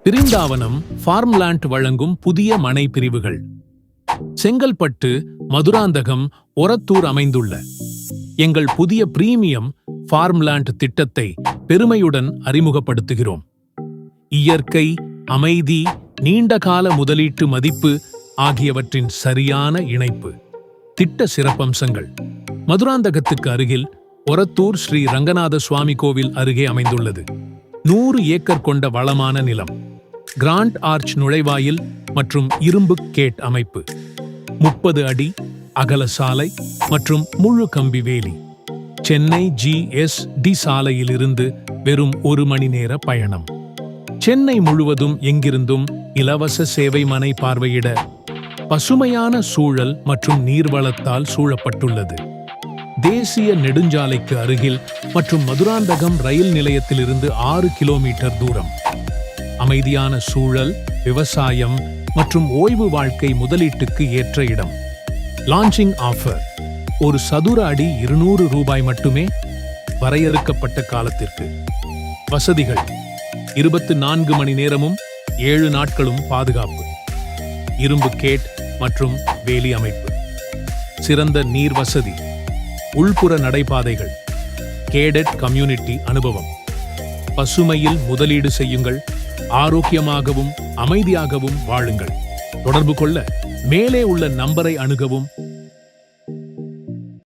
Brindavanam farmland வழங்கும் புதிய மனை பிரிவுகள். செங்கல்பட்டு, மதுராந்தகம், ஒரத்தூர் அமைந்துள்ள எங்கள் புதிய பிரீமியம் ஃபார்ம்லேண்ட் திட்டத்தை பெருமையுடன் அறிமுகப்படுத்துகிறோம். இயற்கை, அமைதி, நீண்டகால முதலீட்டு மதிப்பு ஆகியவற்றின் சரியான இணைப்பு. திட்ட சிறப்பம்சங்கள்: மதுராந்தகத்துக்கு அருகில் ஒரத்தூர் ஸ்ரீ ரங்கநாத சுவாமி கோவில் அருகே அமைந்துள்ளது. 100 ஏக்கர் கொண்ட வளமான நிலம், கிராண்ட் ஆர்ச் நுழைவாயில் மற்றும் இரும்பு கேட் அமைப்பு, 30 அடி அகல சாலை மற்றும் முழு கம்பி வேலி. சென்னை GSD சாலையிலிருந்து வெறும் 1 மணி நேர பயணம். சென்னை முழுவதும் எங்கிருந்தும் இலவச சேவை மனை பார்வையிட. பசுமையான சூழல் மற்றும் நீர்வளத்தால் சூழப்பட்டுள்ளது. தேசிய நெடுஞ்சாலைக்கு அருகில் மற்றும் மதுராந்தகம் ரயில் நிலையத்திலிருந்து 6 கிலோமீட்டர் தூரம். அமைதியான சூழல், விவசாயம் மற்றும் ஓய்வு வாழ்க்கை முதலீட்டுக்கு ஏற்ற இடம். லான்ச்சிங் ஆஃபர்: ஒரு சதுர அடி 200 ரூபாய் மட்டுமே, வரையறுக்கப்பட்ட காலத்திற்கு. வசதிகள்: 24 மணி நேரமும் 7 நாட்களும் பாதுகாப்பு, இரும்பு கேட் மற்றும் வேலி அமைப்பு, சிறந்த நீர் வசதி, உள்புற நடைபாதைகள், கேடட் கம்யூனிட்டி அனுபவம். பசுமையில் முதலீடு செய்யுங்கள், ஆரோக்கியமாகவும் அமைதியாகவும் வாழுங்கள். தொடர்பு கொள்ள மேலே உள்ள நம்பரை அணுகவும்